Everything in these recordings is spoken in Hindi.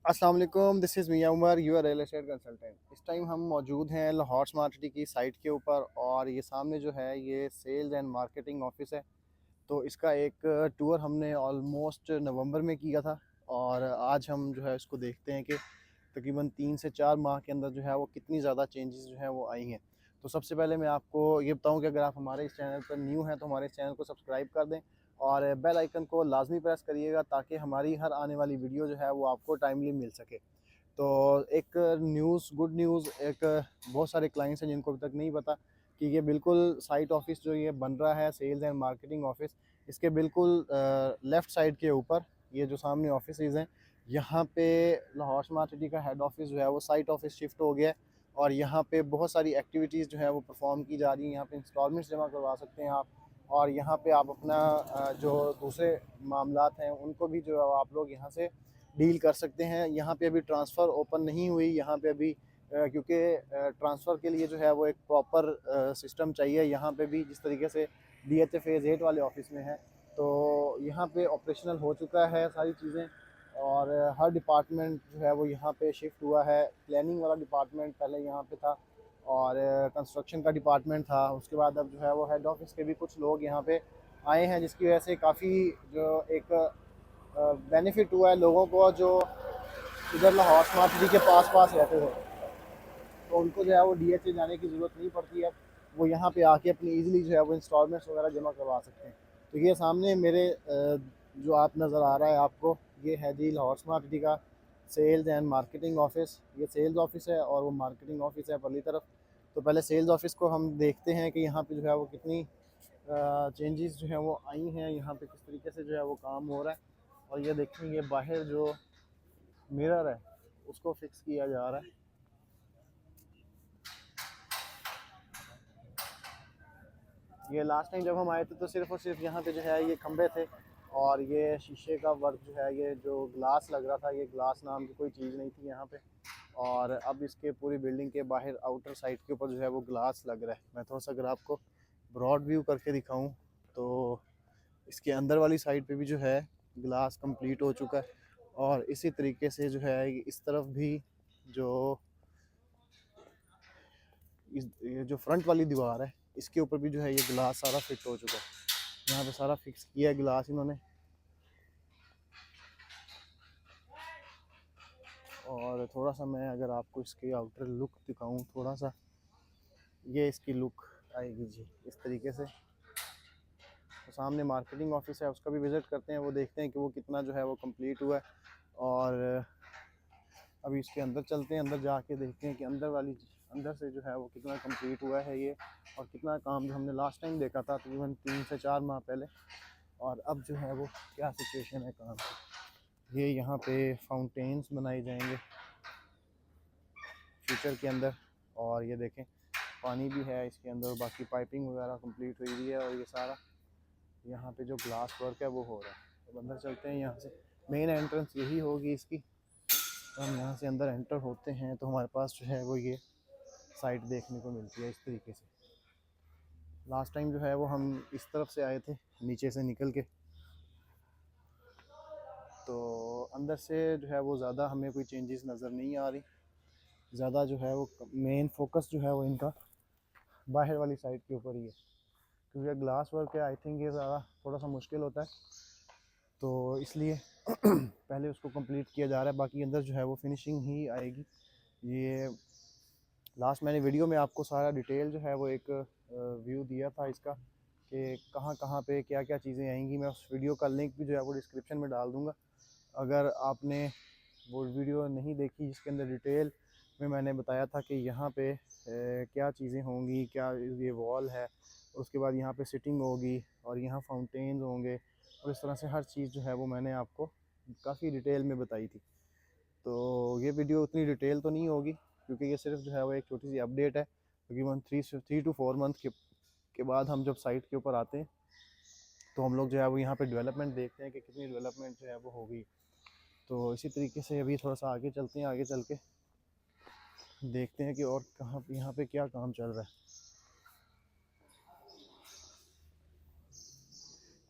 अस्सलाम वालेकुम, this is Mian Umar, your real estate consultant. इस टाइम हम मौजूद हैं लाहौर स्मार्ट सिटी की साइट के ऊपर और ये सामने जो है ये सेल्स एंड मार्केटिंग ऑफिस है। तो इसका एक टूर हमने ऑलमोस्ट नवंबर में किया था और आज हम जो है इसको देखते हैं कि तकरीबन 3 से 4 माह के अंदर जो है वो कितनी ज़्यादा चेंजेस जो है वो आई हैं। तो सबसे पहले मैं आपको ये बताऊं कि अगर आप हमारे इस चैनल पर न्यू हैं तो हमारे इस चैनल को सब्सक्राइब कर दें और बेल आइकन को लाजमी प्रेस करिएगा ताकि हमारी हर आने वाली वीडियो जो है वो आपको टाइमली मिल सके। तो एक न्यूज़, गुड न्यूज़, एक बहुत सारे क्लाइंट्स हैं जिनको अभी तक नहीं पता कि ये बिल्कुल साइट ऑफिस जो ये बन रहा है सेल्स एंड मार्केटिंग ऑफिस, इसके बिल्कुल लेफ़्ट साइड के ऊपर ये जो सामने ऑफिसेज़ हैं, यहाँ पे लाहौर स्मार्ट सिटी का हेड ऑफिस जो है वो साइट ऑफिस शिफ्ट हो गया है और यहाँ पे बहुत सारी एक्टिविटीज़ जो है वो परफॉर्म की जा रही हैं। यहाँ पे इंस्टॉलमेंट्स जमा करवा सकते हैं आप और यहाँ पे आप अपना जो दूसरे मामलात हैं उनको भी जो है आप लोग यहाँ से डील कर सकते हैं। यहाँ पे अभी ट्रांसफ़र ओपन नहीं हुई, यहाँ पे अभी क्योंकि ट्रांसफ़र के लिए जो है वो एक प्रॉपर सिस्टम चाहिए। यहाँ पे भी जिस तरीके से DHA फेज़ 8 वाले ऑफिस में है, तो यहाँ पे ऑपरेशनल हो चुका है सारी चीज़ें और हर डिपार्टमेंट जो है वो यहाँ पे शिफ्ट हुआ है। प्लानिंग वाला डिपार्टमेंट पहले यहाँ पे था और कंस्ट्रक्शन का डिपार्टमेंट था। उसके बाद अब जो है वो हेड ऑफिस के भी कुछ लोग यहाँ पे आए हैं, जिसकी वजह से काफ़ी जो एक बेनिफिट हुआ है लोगों को जो इधर लाहौर स्मार्ट सिटी के पास पास रहते थे, तो उनको जो है वो DHA जाने की ज़रूरत नहीं पड़ती है। वो यहाँ पे आके अपनी ईज़िली जो है वो इंस्टॉलमेंट्स वगैरह जमा करवा सकते हैं। तो ये सामने मेरे जो आप नज़र आ रहा है आपको, ये है जी लाहौर स्मार्ट सिटी का सेल्स एंड मार्केटिंग ऑफिस। ये सेल्स ऑफिस है और वो मार्केटिंग ऑफिस है परली तरफ। तो पहले सेल्स ऑफिस को हम देखते हैं कि यहाँ पे जो है वो कितनी चेंजेस जो है वो आई हैं, यहाँ पे किस तरीके से जो है वो काम हो रहा है। और ये देखेंगे बाहर जो मिरर है उसको फिक्स किया जा रहा है। ये लास्ट टाइम जब हम आए थे तो सिर्फ और सिर्फ यहाँ पे जो है ये खंबे थे और ये शीशे का वर्क जो है, ये जो ग्लास लग रहा था, ये ग्लास नाम की कोई चीज़ नहीं थी यहाँ पे। और अब इसके पूरी बिल्डिंग के बाहर आउटर साइड के ऊपर जो है वो ग्लास लग रहा है। मैं थोड़ा सा अगर आपको ब्रॉड व्यू करके दिखाऊं तो इसके अंदर वाली साइड पे भी जो है ग्लास कंप्लीट हो चुका है और इसी तरीके से जो है इस तरफ भी जो ये जो फ्रंट वाली दीवार है इसके ऊपर भी जो है ये ग्लास सारा फिट हो चुका है। यहाँ पे सारा फिक्स किया है ग्लास इन्होंने। और थोड़ा सा मैं अगर आपको इसकी आउटर लुक दिखाऊं थोड़ा सा, ये इसकी लुक आएगी जी इस तरीके से। तो सामने मार्केटिंग ऑफिस है, उसका भी विज़िट करते हैं, वो देखते हैं कि वो कितना जो है वो कंप्लीट हुआ है। और अभी इसके अंदर चलते हैं, अंदर जाके देखते हैं कि अंदर से जो है वो कितना कंप्लीट हुआ है ये और कितना काम जो हमने लास्ट टाइम देखा था तकरीबन 3 से 4 माह पहले और अब जो है वो क्या सिचुएशन है काम की। ये यहाँ पे फाउंटेन्स बनाए जाएंगे फ्यूचर के अंदर और ये देखें पानी भी है इसके अंदर, बाकी पाइपिंग वगैरह कंप्लीट हुई हुई है और ये सारा यहाँ पे जो ग्लास वर्क है वो हो रहा है। तो अंदर चलते हैं, यहाँ से मेन एंट्रेंस यही होगी इसकी। तो हम यहाँ से अंदर एंटर होते हैं तो हमारे पास जो है वो ये साइट देखने को मिलती है इस तरीके से। लास्ट टाइम जो है वो हम इस तरफ से आए थे नीचे से निकल के, तो अंदर से जो है वो ज़्यादा हमें कोई चेंजेस नज़र नहीं आ रही। ज़्यादा जो है वो मेन फोकस जो है वो इनका बाहर वाली साइड के ऊपर ही है, क्योंकि ग्लास वर्क है। आई थिंक ये ज़्यादा थोड़ा सा मुश्किल होता है तो इसलिए पहले उसको कंप्लीट किया जा रहा है, बाकी अंदर जो है वो फिनिशिंग ही आएगी। ये लास्ट मैंने वीडियो में आपको सारा डिटेल जो है वो एक व्यू दिया था इसका कि कहाँ कहाँ पे क्या क्या चीज़ें आएंगी। मैं उस वीडियो का लिंक भी जो है वो डिस्क्रिप्शन में डाल दूँगा। अगर आपने वो वीडियो नहीं देखी जिसके अंदर डिटेल में मैंने बताया था कि यहाँ पे क्या चीज़ें होंगी, क्या ये वॉल है, उसके बाद यहाँ पे सिटिंग होगी और यहाँ फाउंटेन्स होंगे और इस तरह से हर चीज़ जो है वो मैंने आपको काफ़ी डिटेल में बताई थी। तो ये वीडियो उतनी डिटेल तो नहीं होगी क्योंकि ये सिर्फ जो है वो एक छोटी सी अपडेट है। तकरीबन 3 to 4 मंथ के बाद हम जब साइट के ऊपर आते हैं तो हम लोग जो है वो यहाँ पे डेवलपमेंट देखते हैं कि कितनी डेवलपमेंट जो है वो होगी। तो इसी तरीके से अभी थोड़ा सा आगे चलते हैं, आगे चल के देखते हैं कि और कहाँ यहाँ पे क्या काम चल रहा है।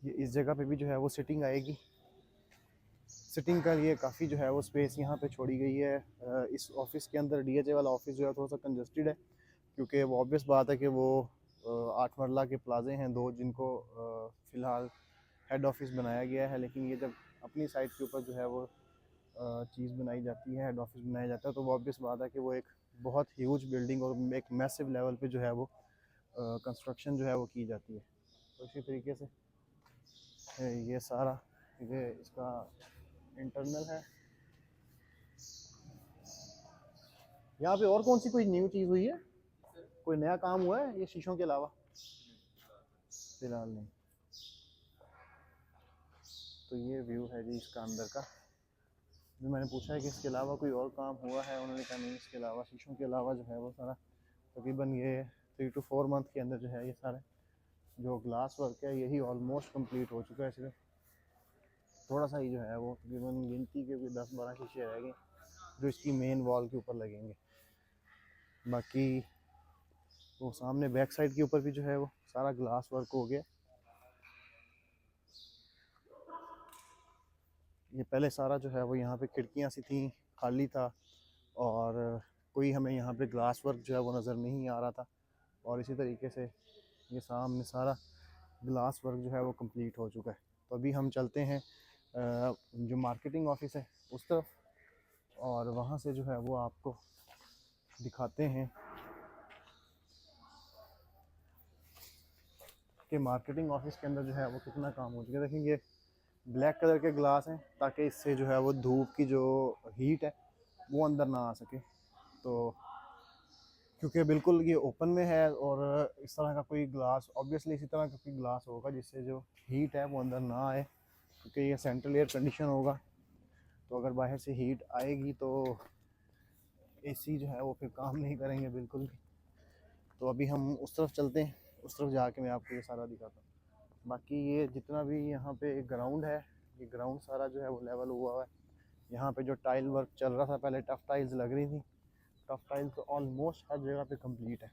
ये इस जगह पे भी जो है वो सिटिंग आएगी। सिटिंग का लिए काफ़ी जो है वो स्पेस यहाँ पे छोड़ी गई है। इस ऑफिस के अंदर डीएचए वाला ऑफिस जो है थोड़ा सा कंजस्टेड है, क्योंकि वो ऑब्वियस बात है कि वो 8 मरला के प्लाजे हैं दो, जिनको फ़िलहाल हेड ऑफिस बनाया गया है। लेकिन ये जब अपनी साइट के ऊपर जो है वो चीज़ बनाई जाती है, हेड ऑफिस बनाया जाता है, तो वो ऑब्वियस बात है कि वो एक बहुत ह्यूज बिल्डिंग और एक मैसिव लेवल पे जो है वो कंस्ट्रक्शन जो है वो की जाती है। तो इसी तरीके से ये सारा ये इसका इंटरनल है। यहाँ पे और कौन सी कोई न्यू चीज़ हुई है, कोई नया काम हुआ है ये शीशों के अलावा? फिलहाल नहीं। तो ये व्यू है जी इसका अंदर का। जो मैंने पूछा है कि इसके अलावा कोई और काम हुआ है, उन्होंने कहा नहीं, इसके अलावा शीशों के अलावा जो है वो सारा तकरीबन ये 3 to 4 मंथ के अंदर जो है ये सारे जो ग्लास वर्क है यही ऑलमोस्ट कंप्लीट हो चुका है। सिर्फ थोड़ा सा ही जो है वो तकरीबन गिनती के भी 10-12 शीशे रह गए जो इसकी मेन वॉल के ऊपर लगेंगे। बाकी वो सामने बैक साइड के ऊपर भी जो है वो सारा ग्लास वर्क हो गया। ये पहले सारा जो है वो यहाँ पे खिड़कियाँ सी थी, खाली था, और कोई हमें यहाँ पे ग्लास वर्क जो है वो नज़र नहीं आ रहा था। और इसी तरीके से ये सामने सारा ग्लास वर्क जो है वो कंप्लीट हो चुका है। तो अभी हम चलते हैं जो मार्केटिंग ऑफिस है उस तरफ, और वहाँ से जो है वो आपको दिखाते हैं कि मार्केटिंग ऑफिस के अंदर जो है वो कितना काम हो चुका है। देखेंगे ब्लैक कलर के ग्लास हैं ताकि इससे जो है वो धूप की जो हीट है वो अंदर ना आ सके। तो क्योंकि बिल्कुल ये ओपन में है, और इस तरह का कोई ग्लास ऑब्वियसली इसी तरह का कोई ग्लास होगा जिससे जो हीट है वो अंदर ना आए, क्योंकि ये सेंट्रल एयर कंडीशन होगा। तो अगर बाहर से हीट आएगी तो एसी जो है वो फिर काम नहीं करेंगे बिल्कुल भी। तो अभी हम उस तरफ चलते हैं, उस तरफ जाके मैं आपको ये सारा दिखाता हूँ। बाकी ये जितना भी यहाँ पे ग्राउंड है, ये ग्राउंड सारा जो है वो लेवल हुआ हुआ है। यहाँ पे जो टाइल वर्क चल रहा था पहले, टफ टाइल्स लग रही थी, टफ टाइल्स तो ऑलमोस्ट हर जगह पे कंप्लीट है।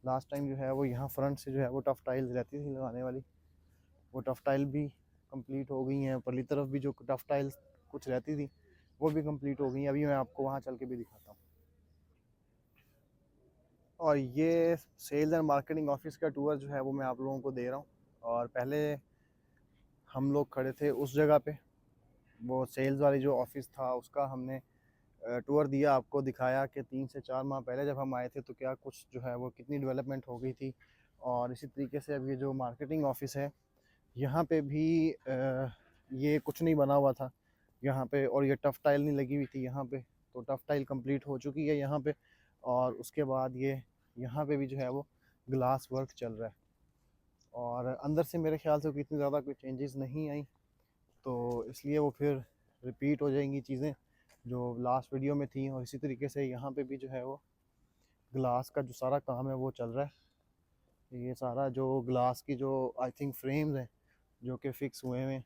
लास्ट टाइम जो है वो यहाँ फ्रंट से जो है वो टफ टाइल्स रहती थी लगाने वाली, वो टफ टाइल भी कंप्लीट हो गई हैं। परली तरफ भी जो टफ टाइल्स कुछ रहती थी वो भी कंप्लीट हो गई हैं। अभी मैं आपको वहाँ चल के भी दिखाता हूँ। और ये सेल्स एंड मार्केटिंग ऑफिस का टूर जो है वो मैं आप लोगों को दे रहा हूँ। और पहले हम लोग खड़े थे उस जगह पे, वो सेल्स वाली जो ऑफिस था उसका हमने टूर दिया, आपको दिखाया कि 3 से 4 माह पहले जब हम आए थे तो क्या कुछ जो है वो कितनी डेवलपमेंट हो गई थी। और इसी तरीके से अब ये जो मार्केटिंग ऑफिस है यहाँ पे भी ये कुछ नहीं बना हुआ था यहाँ पे, और ये टफ टाइल नहीं लगी हुई थी यहाँ पे। तो टफ टाइल कंप्लीट हो चुकी है यहाँ पे, और उसके बाद ये यहाँ पे भी जो है वो ग्लास वर्क चल रहा है। और अंदर से मेरे ख्याल से इतनी ज़्यादा कोई चेंजेस नहीं आई, तो इसलिए वो फिर रिपीट हो जाएंगी चीज़ें जो लास्ट वीडियो में थी। और इसी तरीके से यहाँ पे भी जो है वो ग्लास का जो सारा काम है वो चल रहा है। ये सारा जो ग्लास की जो आई थिंक फ्रेम्स हैं जो कि फ़िक्स हुए हैं,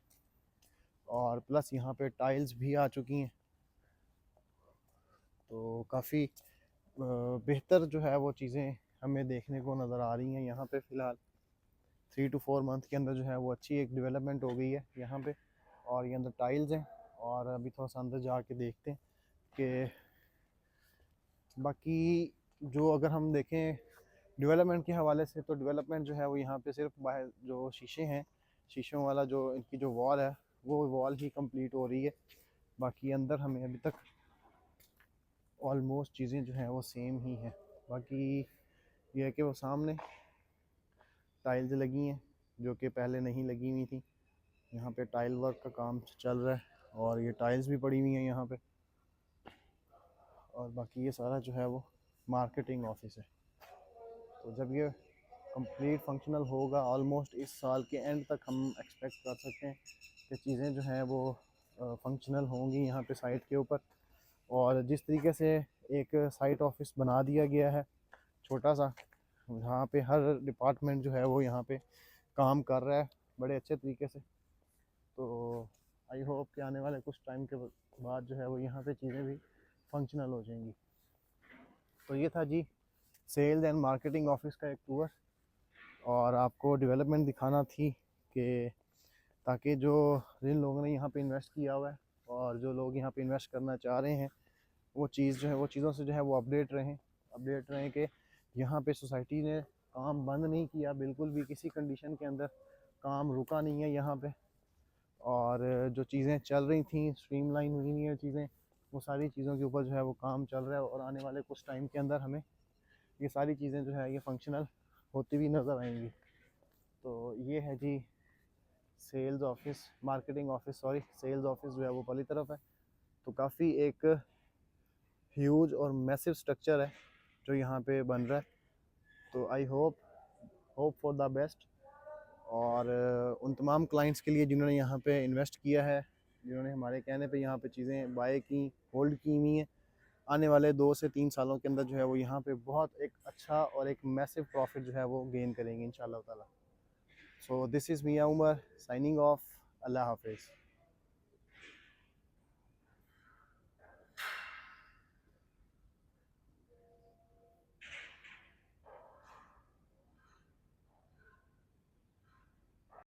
और प्लस यहाँ पे टाइल्स भी आ चुकी हैं। तो काफ़ी बेहतर जो है वो चीज़ें हमें देखने को नज़र आ रही हैं यहाँ पे। फ़िलहाल 3 to 4 मंथ के अंदर जो है वो अच्छी एक डेवलपमेंट हो गई है यहाँ पे। और ये अंदर टाइल्स हैं, और अभी थोड़ा सा अंदर जाके देखते हैं कि बाकी जो अगर हम देखें डेवलपमेंट के हवाले से, तो डेवलपमेंट जो है वो यहाँ पे सिर्फ बाहर जो शीशे हैं, शीशों वाला जो इनकी जो वॉल है वो वॉल ही कंप्लीट हो रही है। बाकी अंदर हमें अभी तक ऑलमोस्ट चीज़ें जो हैं वो सेम ही हैं। बाकी ये है कि वो सामने टाइल्स लगी हैं जो कि पहले नहीं लगी हुई थी। यहाँ पे टाइल वर्क का काम चल रहा है, और ये टाइल्स भी पड़ी हुई हैं यहाँ पे। और बाकी ये सारा जो है वो मार्केटिंग ऑफिस है। तो जब ये कंप्लीट फंक्शनल होगा ऑलमोस्ट इस साल के एंड तक, हम एक्सपेक्ट कर सकते हैं कि चीज़ें जो हैं वो फंक्शनल होंगी यहाँ पे साइट के ऊपर। और जिस तरीके से एक साइट ऑफिस बना दिया गया है छोटा सा, जहाँ पे हर डिपार्टमेंट जो है वो यहाँ पे काम कर रहा है बड़े अच्छे तरीके से। तो आई होप कि आने वाले कुछ टाइम के बाद जो है वो यहाँ पे चीज़ें भी फंक्शनल हो जाएंगी। तो ये था जी सेल्स एंड मार्केटिंग ऑफिस का एक टूर, और आपको डेवलपमेंट दिखाना थी कि ताकि जो जिन लोगों ने यहाँ पे इन्वेस्ट किया हुआ है और जो लोग यहाँ पे इन्वेस्ट करना चाह रहे हैं वो चीज़ जो है वो चीज़ों से जो है वो अपडेट रहें कि यहाँ पे सोसाइटी ने काम बंद नहीं किया, बिल्कुल भी किसी कंडीशन के अंदर काम रुका नहीं है यहाँ पे। और जो चीज़ें चल रही थी स्ट्रीमलाइन हुई नहीं है चीज़ें, वो सारी चीज़ों के ऊपर जो है वो काम चल रहा है और आने वाले कुछ टाइम के अंदर हमें ये सारी चीज़ें जो है ये फंक्शनल होती हुई नज़र आएंगी। तो ये है जी sales office, marketing office, sorry sales office जो है वो वाली तरफ है। तो काफ़ी एक ह्यूज और मैसिव स्ट्रक्चर है जो यहाँ पे बन रहा है। तो I hope for the best. और उन तमाम क्लाइंट्स के लिए जिन्होंने यहाँ पे इन्वेस्ट किया है, जिन्होंने हमारे कहने पे यहाँ पे चीज़ें बाय की, होल्ड की हुई हैं, आने वाले 2 से 3 सालों के अंदर जो है वो यहाँ पे बहुत एक अच्छा और एक मैसिव प्रॉफिट जो है वो गेन करेंगे इंशाल्लाह ताला। So this is Mian Umar signing off. अल्लाह हाफिज़।